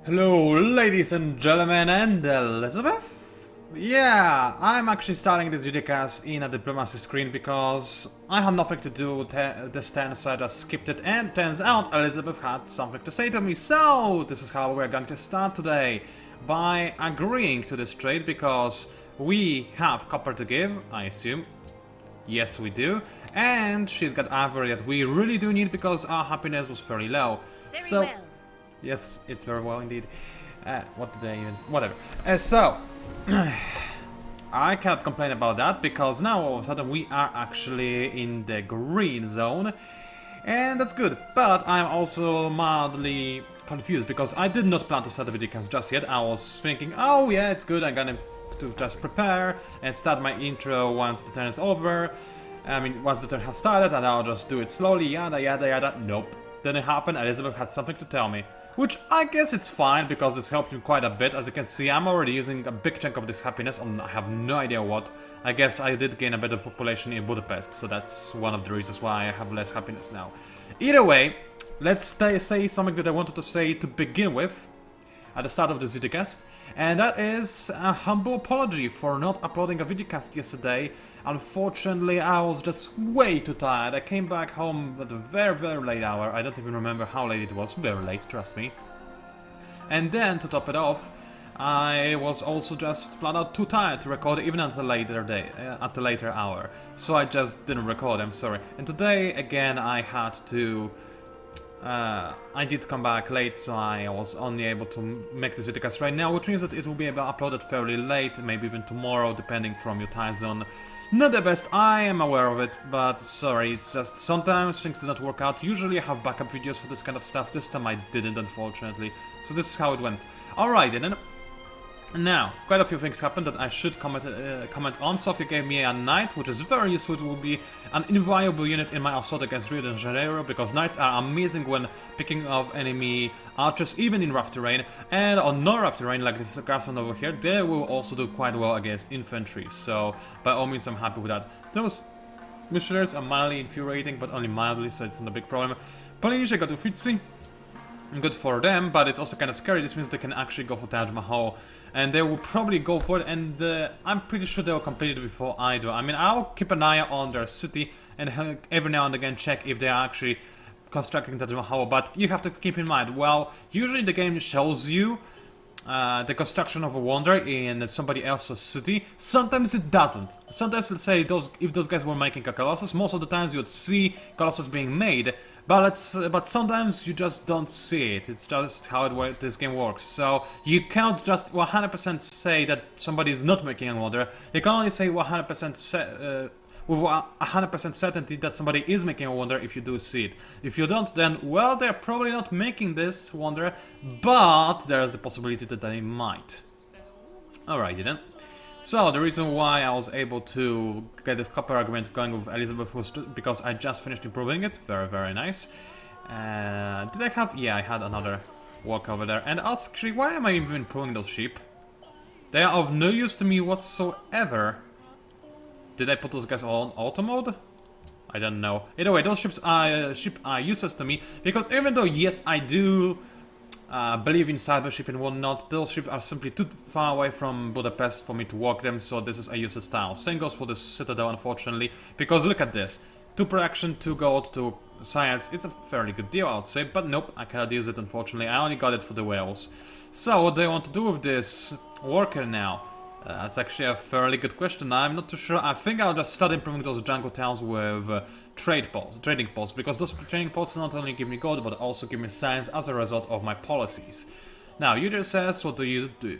Hello, ladies and gentlemen, and Elizabeth? Yeah, I'm actually starting this videocast in a diplomacy screen because I had nothing to do with this turn, so I just skipped it, and turns out Elizabeth had something to say to me, so this is how we're going to start today, by agreeing to this trade because we have copper to give, I assume. Yes, we do, and she's got ivory that we really do need because our happiness was very low. Very well. Yes, it's very well indeed. What did I even... Whatever. So, I cannot complain about that, because now all of a sudden we are actually in the green zone. And that's good. But I'm also mildly confused, because I did not plan to start the videocast just yet. I was thinking, oh yeah, it's good, I'm gonna to just prepare and start my intro once the turn is over. I mean, once the turn has started, and I'll just do it slowly, yada yada yada. Nope. Didn't happen. Elizabeth had something to tell me. Which I guess it's fine, because this helped me quite a bit. As you can see, I'm already using a big chunk of this happiness on I have no idea what. I guess I did gain a bit of population in Budapest, so that's one of the reasons why I have less happiness now. Either way, let's say something that I wanted to say to begin with at the start of this videocast, and that is a humble apology for not uploading a videocast yesterday. Unfortunately, I was just way too tired. I came back home at a very late hour. I don't even remember how late it was. Very late, trust me. And then, to top it off, I was also just flat out too tired to record even at a later day, at a later hour. So I just didn't record, I'm sorry. And today, again, I had to... I did come back late, so I was only able to make this videocast right now, which means that it will be uploaded fairly late, maybe even tomorrow, depending from your time zone. Not the best, I am aware of it, but sorry, it's just sometimes things do not work out. Usually I have backup videos for this kind of stuff. This time I didn't, unfortunately. So this is how it went. Alright, then. Now, quite a few things happened that I should comment on. Sophie gave me a knight, which is very useful. It will be an invaluable unit in my assault against Rio de Janeiro, because knights are amazing when picking off enemy archers, even in rough terrain. And on non-rough terrain, like this grassland over here, they will also do quite well against infantry. So, by all means, I'm happy with that. Those missionaries are mildly infuriating, but only mildly, so it's not a big problem. Polynesia got Uffizi. Good for them, but it's also kind of scary. This means they can actually go for Taj Mahal, and they will probably go for it, and I'm pretty sure they'll complete it before I do. I mean, I'll keep an eye on their city and every now and again check if they are actually constructing Taj Mahal, but you have to keep in mind, well, usually the game shows you the construction of a wonder in somebody else's city. Sometimes it doesn't. Sometimes, let's say, if those guys were making a Colossus, most of the times you'd see Colossus being made, but sometimes you just don't see it. It's just how this game works. So you cannot just 100% say that somebody is not making a wonder. You can only say 100% with 100% certainty that somebody is making a wonder if you do see it. If you don't, then, well, they're probably not making this wonder, but there's the possibility that they might. Alrighty then. So, the reason why I was able to get this copper agreement going with Elizabeth was because I just finished improving it. Very nice. Did I have... Yeah, I had another walk over there. And actually, why am I even improving those sheep? They are of no use to me whatsoever. Did I put those guys all on auto mode? I don't know. Either way, those sheep are useless to me, because even though, yes, I do believe in cybership and whatnot, those sheep are simply too far away from Budapest for me to walk them, so this is a useless tile. Same goes for the citadel, unfortunately, because look at this. 2 production, 2 gold, 2 science. It's a fairly good deal, I would say, but nope, I cannot use it, unfortunately. I only got it for the whales. So, what do I want to do with this worker now? That's actually a fairly good question. I'm not too sure. I think I'll just start improving those jungle towns with trading posts, because those trading posts not only give me gold, but also give me science as a result of my policies. Now, user says, what do you do?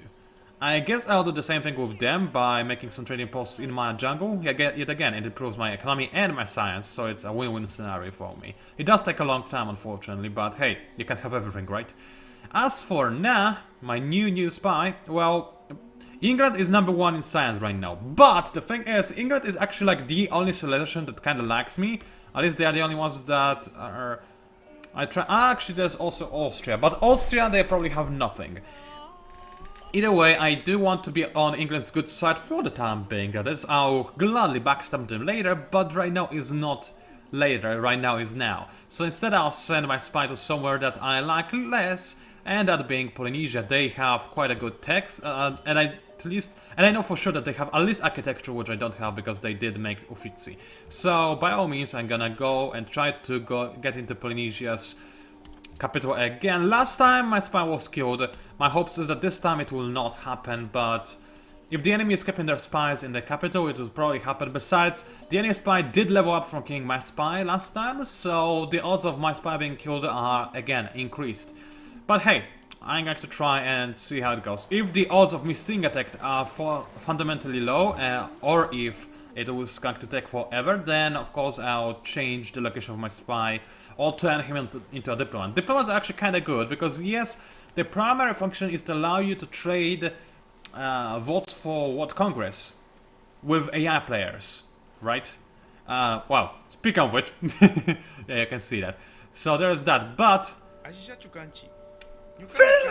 I guess I'll do the same thing with them by making some trading posts in my jungle. Yet again, it improves my economy and my science, so it's a win-win scenario for me. It does take a long time, unfortunately, but hey, you can't have everything, right? As for Na, my new spy, well, England is #1 in science right now, but the thing is, England is actually like the only civilization that kinda lacks me. At least they are the only ones that are... Actually, there's also Austria, but Austria, they probably have nothing. Either way, I do want to be on England's good side for the time being. That is, I'll gladly backstab them later, but right now is not later, right now is now. So instead I'll send my spy to somewhere that I like less, and that being Polynesia. They have quite a good text, and I know for sure that they have at least architecture, which I don't have because they did make Uffizi. So by all means, I'm gonna go and try to get into Polynesia's capital again. Last time my spy was killed. My hopes is that this time it will not happen, but if the enemy is keeping their spies in the capital, it will probably happen. Besides, the enemy spy did level up from killing my spy last time, so the odds of my spy being killed are again increased. But hey, I'm going to try and see how it goes. If the odds of me seeing attacked are fundamentally low, or if it was going to take forever, then of course I'll change the location of my spy or turn him into a diplomat. Diplomats are actually kind of good because yes, the primary function is to allow you to trade votes for World Congress with AI players, right? Well, speaking of which, yeah, you can see that. So there's that, but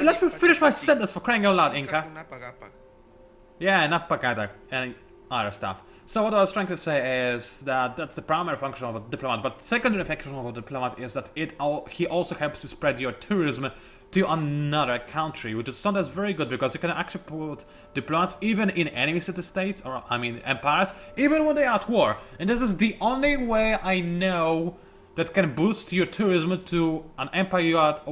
let me finish my sentence for crying out loud, Inca. Yeah, not pagada and other stuff. So what I was trying to say is that that's the primary function of a diplomat, but the secondary function of a diplomat is that he also helps to spread your tourism to another country, which is sometimes very good because you can actually put diplomats even in enemy city-states, or I mean empires, even when they are at war. And this is the only way I know that can boost your tourism to an empire you are at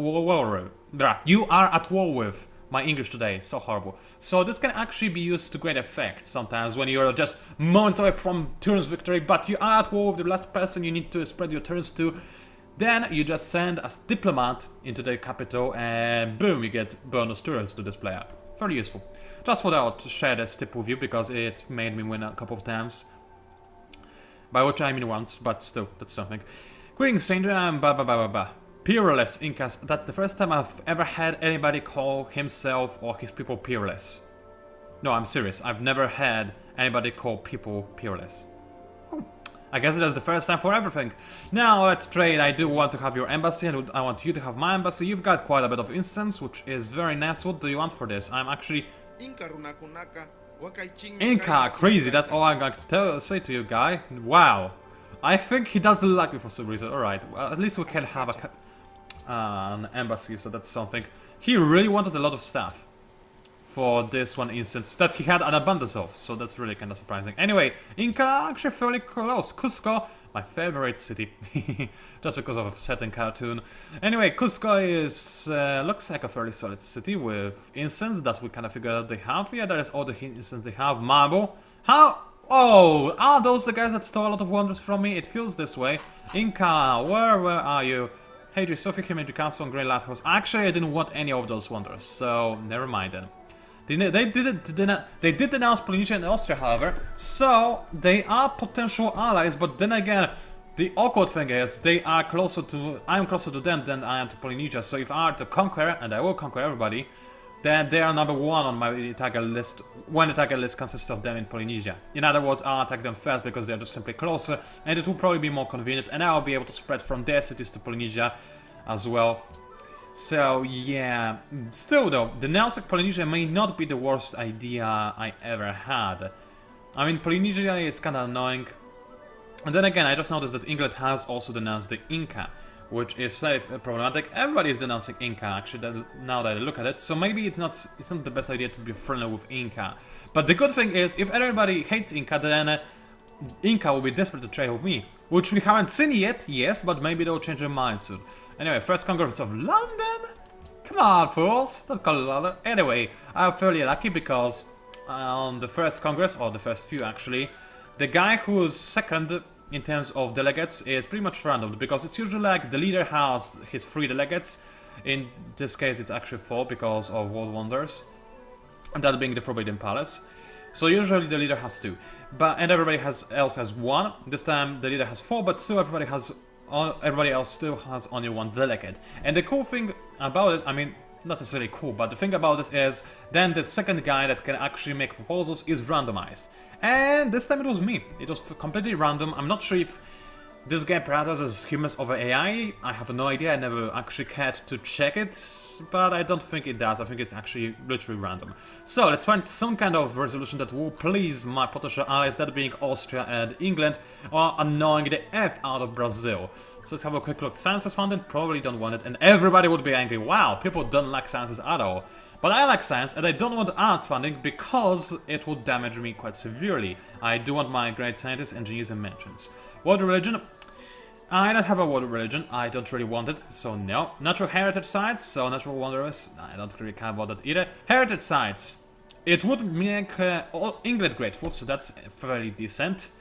war with. My English today is so horrible. So this can actually be used to great effect sometimes when you're just moments away from turns victory, but you are at war with the last person you need to spread your turns to. Then you just send a diplomat into the capital and boom, you get bonus turns to this player. Very useful. Just thought I would share this tip with you because it made me win a couple of times. By which I mean once, but still, that's something. Greetings, stranger, and Peerless Incas. That's the first time I've ever had anybody call himself or his people peerless. No, I'm serious. I've never had anybody call people peerless. Oh, I guess that's the first time for everything. Now let's trade. I do want to have your embassy and I want you to have my embassy. You've got quite a bit of instance, which is very nice. What do you want for this? I'm actually... Inca, crazy. That's all I'm going to say to you, guy. Wow. I think he doesn't like me for some reason. Alright, well, at least we can have an embassy, so that's something. He really wanted a lot of stuff for this one instance that he had an abundance of, so that's really kind of surprising. Anyway, Inca actually fairly close. Cusco, my favorite city, just because of a certain cartoon. Anyway, Cusco is looks like a fairly solid city with instance that we kind of figured out they have. Yeah, there is all the instance they have. Marble. How? Oh, are those the guys that stole a lot of wonders from me? It feels this way. Inca, where are you? Hadri, Sophie, Himage, Castle, and Grey Lighthouse. Actually, I didn't want any of those wonders, so never mind then. They did denounce Polynesia and Austria, however, so they are potential allies, but then again, the awkward thing is, I am closer to them than I am to Polynesia, so if I are to conquer, and I will conquer everybody, then they are number one on my target list when the target list consists of them in Polynesia. In other words, I'll attack them first because they're just simply closer, and it will probably be more convenient, and I'll be able to spread from their cities to Polynesia as well. So yeah, still though, denouncing Polynesia may not be the worst idea I ever had. I mean, Polynesia is kinda annoying. And then again, I just noticed that England has also denounced the Inca, which is problematic. Everybody is denouncing Inca, actually, now that I look at it. So maybe it's not the best idea to be friendly with Inca. But the good thing is, if everybody hates Inca, then Inca will be desperate to trade with me. Which we haven't seen yet, yes, but maybe they'll change their mind soon. Anyway, First Congress of London? Come on, fools! Don't call it London. Anyway, I'm fairly lucky because on the first Congress, or the first few actually, the guy who's second in terms of delegates is pretty much random, because it's usually like the leader has his 3 delegates. In this case it's actually 4 because of World Wonders, and that being the Forbidden Palace. So usually the leader has 2, and everybody else has 1. This time the leader has 4, but still everybody else still has only 1 delegate. And the cool thing about it, I mean, not necessarily cool, but the thing about this is then the second guy that can actually make proposals is randomized. And this time it was me. It was completely random. I'm not sure if this game prioritizes humans over AI. I have no idea. I never actually cared to check it, but I don't think it does. I think it's actually literally random. So let's find some kind of resolution that will please my potential allies, that being Austria and England, or annoying the F out of Brazil. So let's have a quick look. Sciences Fountain, probably don't want it, and everybody would be angry. Wow, people don't like sciences at all. But I like science, and I don't want arts funding because it would damage me quite severely. I do want my great scientists, engineers, and mentions. World religion. I don't have a world religion. I don't really want it, so no. Natural heritage sites, so natural wonders. I don't really care about that either. Heritage sites. It would make England grateful, so that's fairly decent.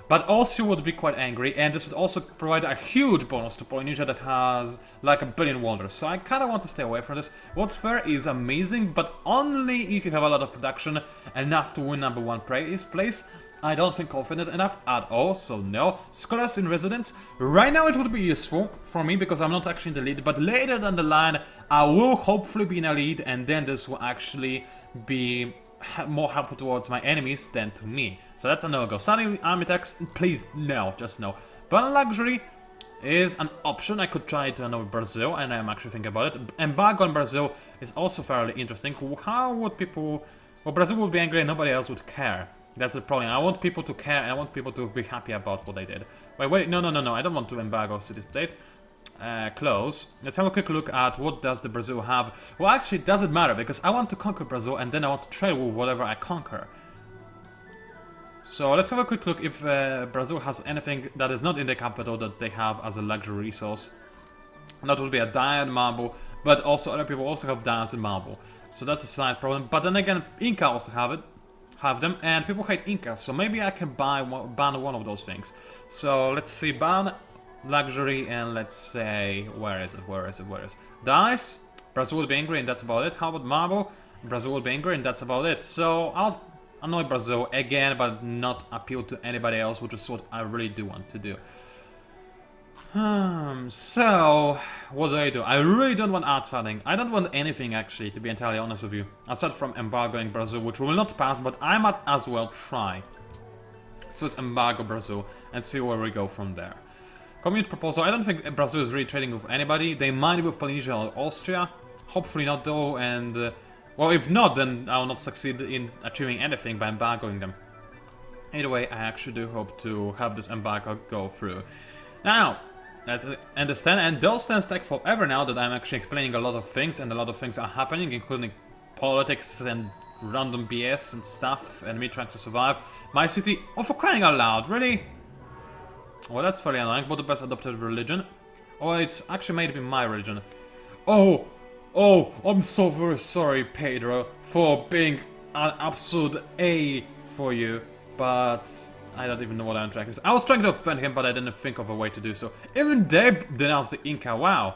But also would be quite angry, and this would also provide a huge bonus to Polynesia that has like 1 billion wonders. So I kind of want to stay away from this. What's fair is amazing, but only if you have a lot of production, enough to win #1 place. I don't feel confident enough at all, so no. Scholars in residence. Right now it would be useful for me because I'm not actually in the lead, but later down the line I will hopefully be in a lead, and then this will actually be more helpful towards my enemies than to me. So that's a no-go. Starting army tax, please no, just no. But luxury is an option. I could try to another Brazil, and I'm actually thinking about it. Embargo on Brazil is also fairly interesting. How would people... Well, Brazil would be angry and nobody else would care. That's the problem. I want people to care, and I want people to be happy about what they did. Wait, no, I don't want to embargo city-state. Close. Let's have a quick look at what does the Brazil have. Well, actually, it doesn't matter, because I want to conquer Brazil, and then I want to trade with whatever I conquer. So let's have a quick look if Brazil has anything that is not in the capital that they have as a luxury resource. That would be a diamond marble, but also other people also have diamonds and marble. So that's a slight problem. But then again, Inca also have them, and people hate Inca, so maybe I can ban one of those things. So let's see, ban luxury, and let's say, where is it? Dice, Brazil will be angry, and that's about it. How about marble? Brazil will be angry, and that's about it. So I'll annoy Brazil again, but not appeal to anybody else, which is what I really do want to do. So, what do? I really don't want art funding. I don't want anything, actually, to be entirely honest with you. Aside from embargoing Brazil, which will not pass, but I might as well try. So let's embargo Brazil and see where we go from there. Community proposal. I don't think Brazil is really trading with anybody. They might be with Polynesia or Austria. Hopefully not, though, and... well, if not, then I will not succeed in achieving anything by embargoing them. Either way, I actually do hope to have this embargo go through. Now, let's understand, and those turns take forever now that I'm actually explaining a lot of things, and a lot of things are happening, including politics and random BS and stuff, and me trying to survive. My city, oh, for crying out loud, really? Well, that's fairly annoying. What the best adopted religion? Oh, it's actually made to be my religion. Oh, I'm so very sorry, Pedro, for being an absolute A for you, but I don't even know what I'm trying to say. I was trying to offend him, but I didn't think of a way to do so. Even they denounced the Inca, wow.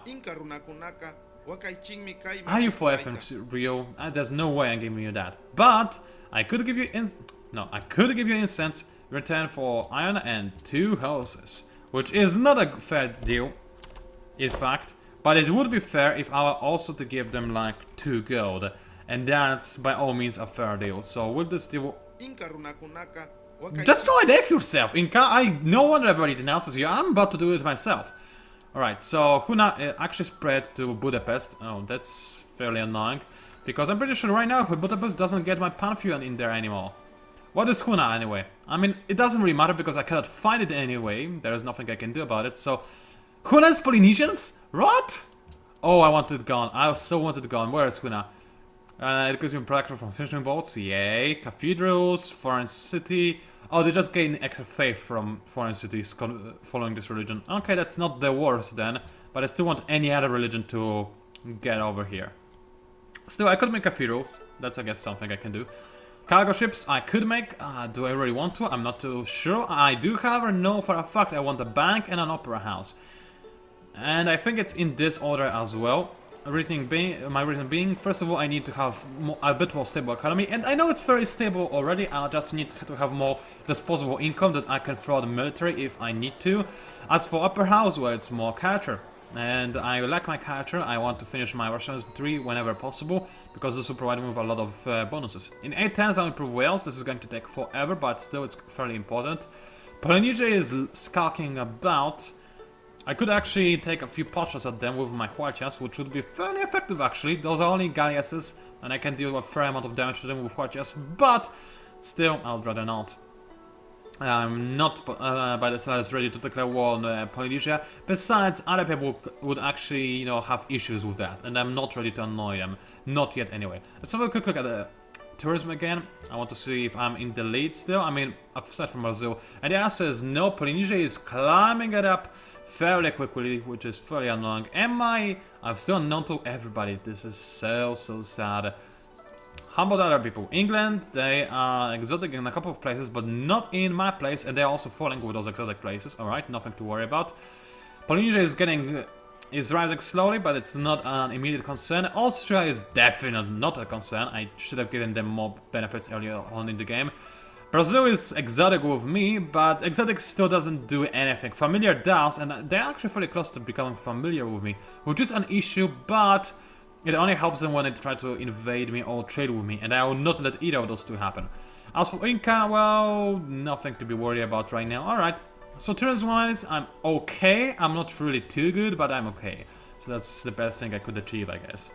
Are you for FM real? There's no way I'm giving you that. But I could give you incense in return for iron and 2 houses, which is not a fair deal, in fact. But it would be fair if I were also to give them like 2 gold, and that's by all means a fair deal. So with this deal, just go and F yourself, Inca. No wonder everybody denounces you. I'm about to do it myself. Alright, so Huna actually spread to Budapest. Oh, that's fairly annoying, because I'm pretty sure right now Budapest doesn't get my Pantheon in there anymore. What is Huna anyway? I mean, it doesn't really matter because I cannot find it anyway. There is nothing I can do about it, so... Huna's Polynesians? What? Oh, I want it gone. I so want it gone. Where is Huna? It gives me protection from fishing boats. Yay. Cathedrals, foreign city. Oh, they just gain extra faith from foreign cities following this religion. Okay, that's not the worst then. But I still want any other religion to get over here. Still, I could make cathedrals. That's, I guess, something I can do. Cargo ships I could make. Do I really want to? I'm not too sure. I do, however, know for a fact I want a bank and an opera house. And I think it's in this order as well. My reason being, first of all, I need to have a bit more stable economy, and I know it's very stable already. I just need to have more disposable income that I can throw at the military if I need to. As for upper house, well, it's more culture, and I like my culture. I want to finish my Russian 3 whenever possible, because this will provide me with a lot of bonuses. In 8 turns I'll improve Wales. This is going to take forever, but still it's fairly important. Polynesia is skulking about. I could actually take a few potions at them with my Huachias, which would be fairly effective actually. Those are only galleasses, and I can deal a fair amount of damage to them with Huachias, but still, I'd rather not. I'm not by the slightest ready to declare war on Polynesia. Besides, other people would actually, you know, have issues with that, and I'm not ready to annoy them. Not yet, anyway. Let's have a quick look at the tourism again. I want to see if I'm in the lead still. I mean, aside from Brazil. And the answer is no. Polynesia is climbing it up fairly quickly, which is fairly annoying. I'm still unknown to everybody. This is so sad. How about other people? England, they are exotic in a couple of places, but not in my place, and they're also falling with those exotic places. Alright, nothing to worry about. Polynesia is rising slowly, but it's not an immediate concern. Austria is definitely not a concern. I should have given them more benefits earlier on in the game. Brazil is exotic with me, but exotic still doesn't do anything. Familiar does, and they're actually fairly close to becoming familiar with me, which is an issue, but it only helps them when they try to invade me or trade with me, and I will not let either of those two happen. As for Inca, well, nothing to be worried about right now. Alright, so turns-wise, I'm okay. I'm not really too good, but I'm okay. So that's the best thing I could achieve, I guess.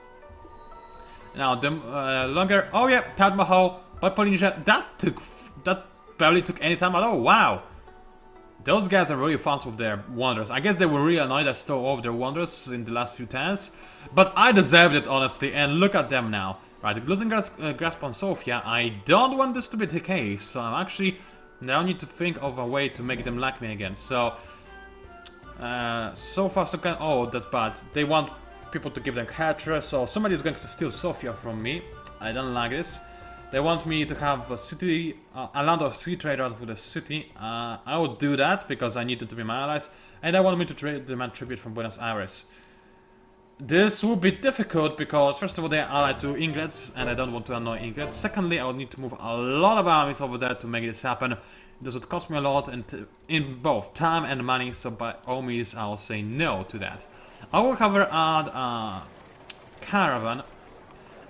Now, the longer... Oh yeah, Taj Mahal by Polynesia. That barely took any time at all. Wow! Those guys are really fast with their wonders. I guess they were really annoyed I stole all of their wonders in the last few turns. But I deserved it, honestly, and look at them now. Right, losing grasp on Sofia, I don't want this to be the case. So I'm actually now need to think of a way to make them like me again. So, so far so kind. Oh, that's bad. They want people to give them capture, so somebody is going to steal Sofia from me. I don't like this. They want me to have a city, a land of sea trade out with the city. I would do that because I need them to be my allies, and they want me to demand tribute from Buenos Aires. This will be difficult because first of all they are allied to England, and I don't want to annoy England. Secondly, I would need to move a lot of armies over there to make this happen. This would cost me a lot, and in both time and money. So by all means, I'll say no to that. I will however add a caravan.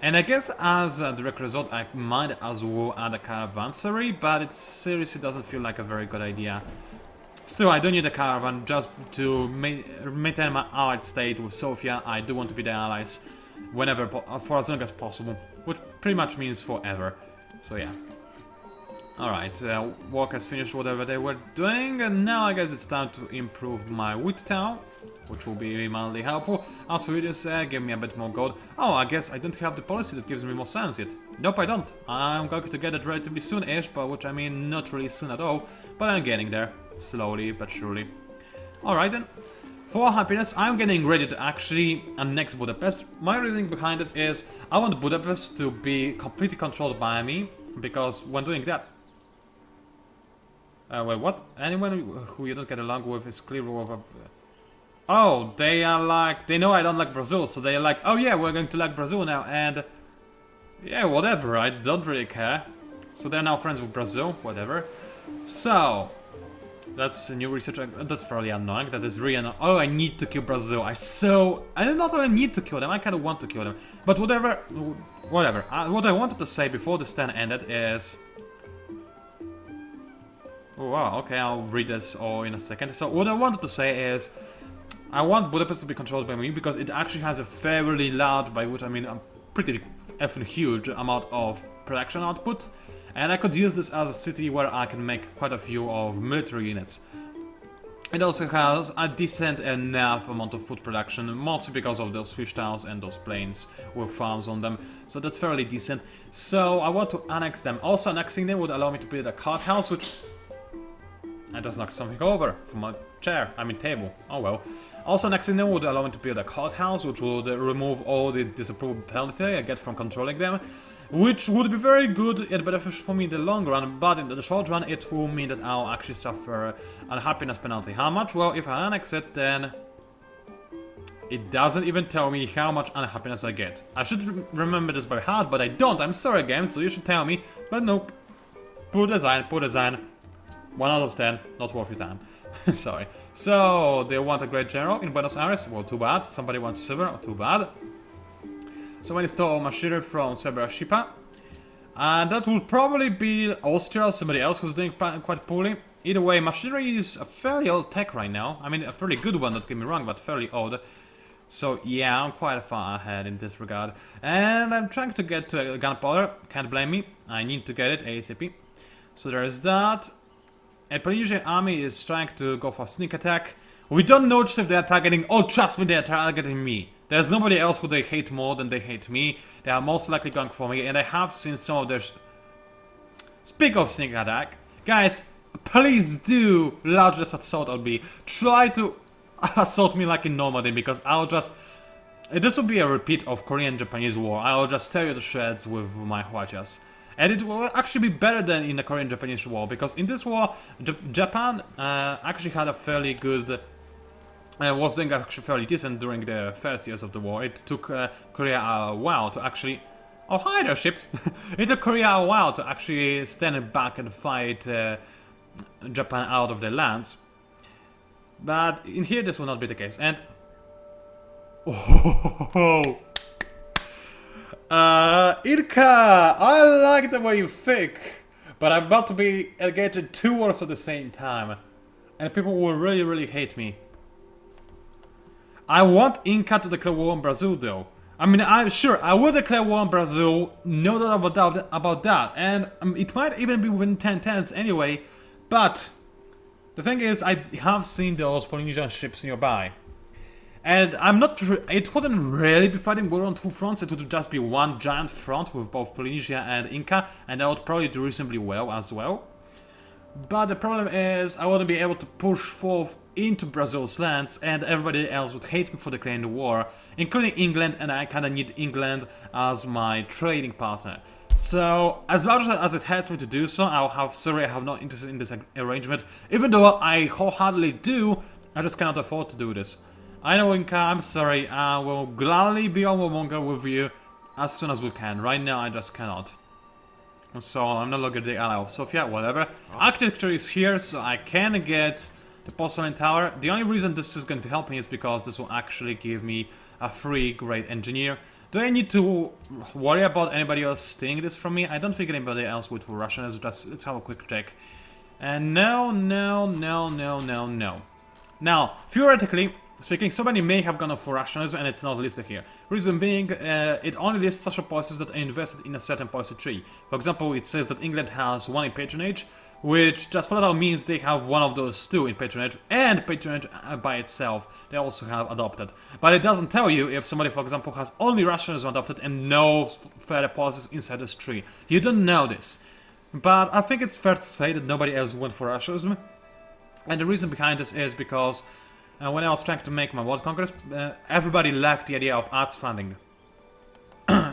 And I guess as a direct result, I might as well add a caravanserai, but it seriously doesn't feel like a very good idea. Still, I don't need a caravan just to maintain my allied state with Sofia. I do want to be their allies whenever, for as long as possible, which pretty much means forever. So yeah. Alright, work has finished whatever they were doing, and now I guess it's time to improve my wheat town, which will be mildly helpful. As for this, give me a bit more gold. Oh, I guess I don't have the policy that gives me more science yet. Nope, I don't. I'm going to get it relatively soon-ish, by which I mean not really soon at all, but I'm getting there, slowly but surely. Alright then. For happiness, I'm getting ready to actually annex Budapest. My reasoning behind this is I want Budapest to be completely controlled by me, because when doing that... wait, what? Anyone who you don't get along with is clear over... Oh, they are like... They know I don't like Brazil, so they're like, oh yeah, we're going to like Brazil now, and... Yeah, whatever, I don't really care. So they're now friends with Brazil, whatever. So... That's a new research. That's fairly annoying. That is really annoying. Oh, I need to kill Brazil. I not only need to kill them, I kind of want to kill them. But whatever. What I wanted to say before this turn ended is... Oh, wow, okay, I'll read this all in a second. So what I wanted to say is... I want Budapest to be controlled by me because it actually has a fairly large, by which I mean a pretty effing huge amount of production output. And I could use this as a city where I can make quite a few of military units. It also has a decent enough amount of food production, mostly because of those fish towns and those plains with farms on them. So that's fairly decent. So I want to annex them. Also annexing them would allow me to build a cart house, which... I just knocked something over from my chair, I mean table. Oh well. Also annexing them would allow me to build a cart house, which would remove all the disapproval penalty I get from controlling them. Which would be very good and beneficial for me in the long run, but in the short run it will mean that I'll actually suffer a happiness penalty. How much? Well, if I annex it, then it doesn't even tell me how much unhappiness I get. I should remember this by heart, but I don't. I'm sorry, game, so you should tell me. But nope. Poor design, poor design. 1 out of 10, not worth your time. Sorry. So, they want a great general in Buenos Aires? Well, too bad. Somebody wants silver? Too bad. Somebody stole machinery from Serbia Shipa. And that would probably be Austria or somebody else who's doing quite poorly. Either way, machinery is a fairly old tech right now. I mean, a fairly good one, don't get me wrong, but fairly old. So yeah, I'm quite far ahead in this regard. And I'm trying to get to gunpowder. Can't blame me. I need to get it ASAP. So there's that. And Polynesian army is trying to go for a sneak attack. We don't notice if they are targeting. Oh, trust me, they are targeting me. There's nobody else who they hate more than they hate me. They are most likely going for me, and I have seen some of their... Speak of sneak attack, guys, please do largest assault on me. Try to assault me like in Normandy, because I'll just... This will be a repeat of Korean-Japanese war. I'll just tear you to shreds with my Hwajas. And it will actually be better than in the Korean-Japanese war, because in this war, Japan actually had a fairly good... was doing actually fairly decent during the first years of the war. It took Korea a while to actually... Oh, hi there, ships! It took Korea a while to actually stand back and fight Japan out of their lands. But in here, this will not be the case. And... Oh! Inca! I like the way you think! But I'm about to be engaged 2 wars at the same time. And people will really, really hate me. I want Inca to declare war on Brazil, though. I mean, I'm sure I will declare war on Brazil, no doubt about that. And it might even be within 10 turns anyway. But the thing is, I have seen those Polynesian ships nearby. And I'm not... It wouldn't really be fighting war on 2 fronts, it would just be one giant front with both Polynesia and Inca, and that would probably do reasonably well as well. But the problem is, I wouldn't be able to push forth into Brazil's lands, and everybody else would hate me for declaring the war, including England, and I kinda need England as my trading partner. So, as much as it hurts me to do so, I have no interest in this arrangement, even though I wholeheartedly do, I just cannot afford to do this. I know, Inca, I'm sorry, I will gladly be on warmonger with you as soon as we can. Right now, I just cannot. So, I'm no longer the ally of Sofia, whatever. Architecture is here, so I can get the porcelain tower. The only reason this is going to help me is because this will actually give me a free great engineer. Do I need to worry about anybody else stealing this from me? I don't think anybody else would for Russians. Let's have a quick check. And no. Now, theoretically speaking, somebody may have gone for rationalism and it's not listed here. Reason being, it only lists social policies that are invested in a certain policy tree. For example, it says that England has 1 in patronage, which just flat out means they have one of those 2 in patronage, and patronage by itself they also have adopted. But it doesn't tell you if somebody, for example, has only rationalism adopted and no further policies inside this tree. You don't know this. But I think it's fair to say that nobody else went for rationalism. And the reason behind this is because when I was trying to make my World Congress, everybody liked the idea of arts funding.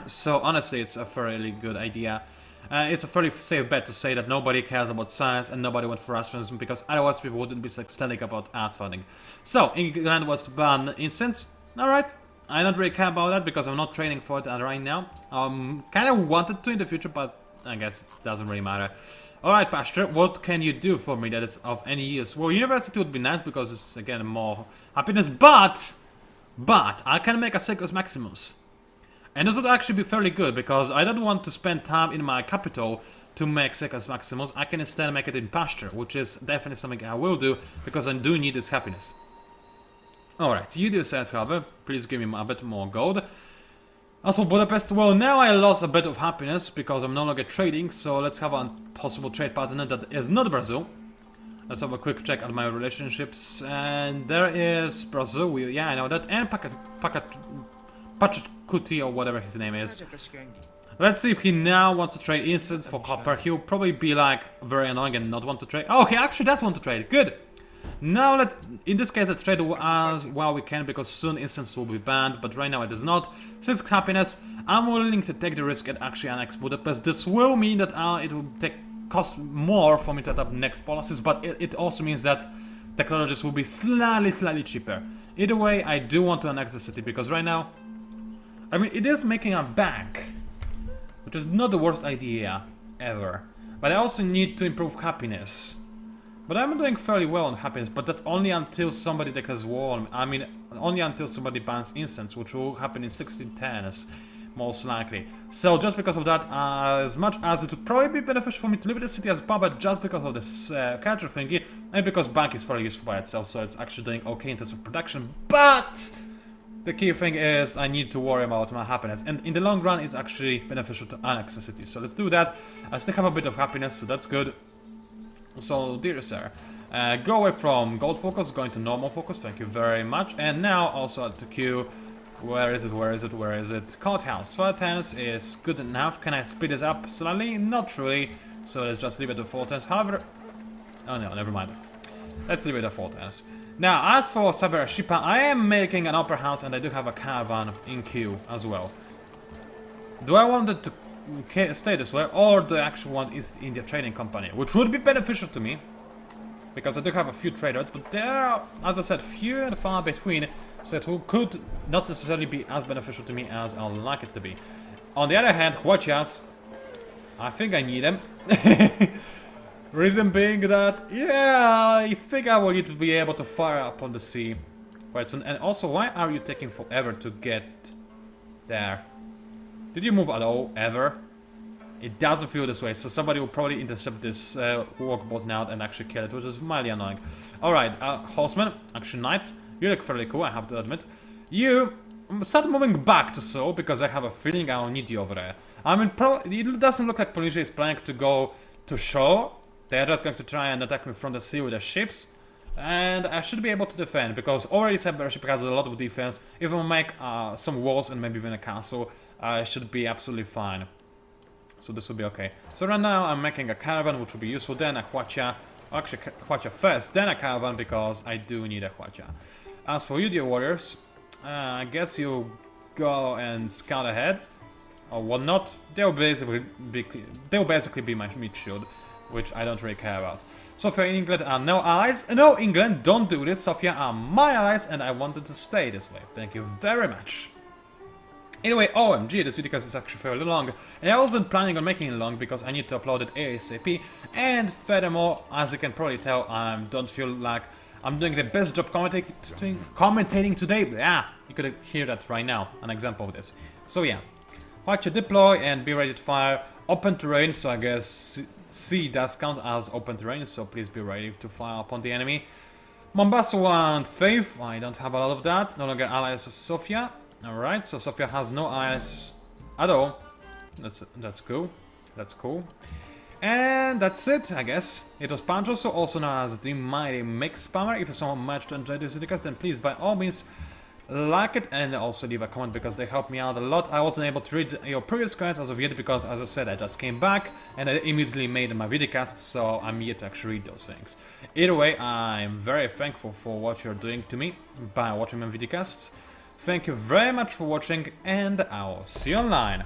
So honestly, it's a fairly good idea. It's a fairly safe bet to say that nobody cares about science and nobody went for rationalism, because otherwise people wouldn't be so ecstatic about arts funding. So, England was to ban incense. Alright, I don't really care about that because I'm not training for it right now. Kinda wanted to in the future, but I guess it doesn't really matter. Alright, Pastor, what can you do for me that is of any use? Well, university would be nice because it's, again, more happiness, but I can make a Secus Maximus. And this would actually be fairly good because I don't want to spend time in my capital to make Secus Maximus. I can instead make it in pasture, which is definitely something I will do because I do need this happiness. Alright, you do says, however, please give me a bit more gold. Also, Budapest, well, now I lost a bit of happiness because I'm no longer trading, so let's have a possible trade partner that is not Brazil. Let's have a quick check at my relationships, and there is Brazil, yeah, I know that, and Pachacuti, or whatever his name is. Let's see if he now wants to trade incense for copper. He'll probably be like very annoying and not want to trade. Oh, he actually does want to trade, good! Now in this case, let's trade as well we can, because soon incense will be banned, but right now it is not. 6 happiness, I'm willing to take the risk and actually annex Budapest. This will mean that it will cost more for me to adopt next policies, but it also means that technologies will be slightly cheaper. Either way, I do want to annex the city, because right now, I mean, it is making a bank, which is not the worst idea ever. But I also need to improve happiness. But I'm doing fairly well on happiness, but that's only until somebody declares war. I mean, only until somebody bans incense, which will happen in 16 turns, most likely. So just because of that, as much as it would probably be beneficial for me to live in the city as a puppet, just because of this character thingy, and because bank is fairly useful by itself, so it's actually doing okay in terms of production. But the key thing is I need to worry about my happiness, and in the long run, it's actually beneficial to annex the city. So let's do that. I still have a bit of happiness, so that's good. So, dear sir, go away from gold focus, going to normal focus, thank you very much. And now also to queue, where is it? Court house, third tense is good enough. Can I speed this up slightly? Not really, so let's just leave it at 4 tense. However, oh no, never mind. Let's leave it at 4 tense. Now, as for Sabera Shipa, I am making an upper house and I do have a caravan in queue as well. Do I want it to stay this way, or do I actually want East India Trading Company? Which would be beneficial to me, because I do have a few traders, but they are, as I said, few and far between, so it could not necessarily be as beneficial to me as I would like it to be. On the other hand, Huachas, I think I need them. Reason being that, yeah, I think I will need to be able to fire up on the sea quite soon. And also, why are you taking forever to get there? Did you move at all, ever? It doesn't feel this way, so somebody will probably intercept this walkboat now and actually kill it, which is mildly annoying. Alright, horsemen, actually knights, you look fairly cool, I have to admit. You start moving back to Seoul, because I have a feeling I'll need you over there. I mean, it doesn't look like Policia is planning to go to shore. They're just going to try and attack me from the sea with their ships. And I should be able to defend, because already Sabera Ship has a lot of defense. If I make some walls and maybe even a castle, I should be absolutely fine. So this will be okay. So right now I'm making a caravan, which will be useful, then a Huacha. Actually, Huacha first, then a caravan, because I do need a Huacha. As for you, dear warriors, I guess you go and scout ahead, or whatnot. They'll basically be my meat shield, which I don't really care about. Sofia and England are no allies. No, England, don't do this. Sofia are my allies, and I wanted to stay this way. Thank you very much. Anyway, OMG, this video is actually fairly long, and I wasn't planning on making it long because I need to upload it ASAP, and furthermore, as you can probably tell, I don't feel like I'm doing the best job commentating today. Yeah, you could hear that right now, an example of this. So yeah, watch you deploy and be ready to fire. Open terrain, so I guess sea does count as open terrain, so please be ready to fire upon the enemy. Mombasa and Faith, I don't have a lot of that, no longer allies of Sofia. Alright, so Sofia has no allies at all. That's cool. That's cool. And that's it, I guess. It was PANCZASU, also known as the Mighty Mix Spammer. If someone managed to enjoy this video, then please by all means like it and also leave a comment, because they help me out a lot. I wasn't able to read your previous comments as of yet because, as I said, I just came back and I immediately made my videocasts, so I'm yet to actually read those things. Either way, I'm very thankful for what you're doing to me by watching my videocasts. Thank you very much for watching, and I'll see you online.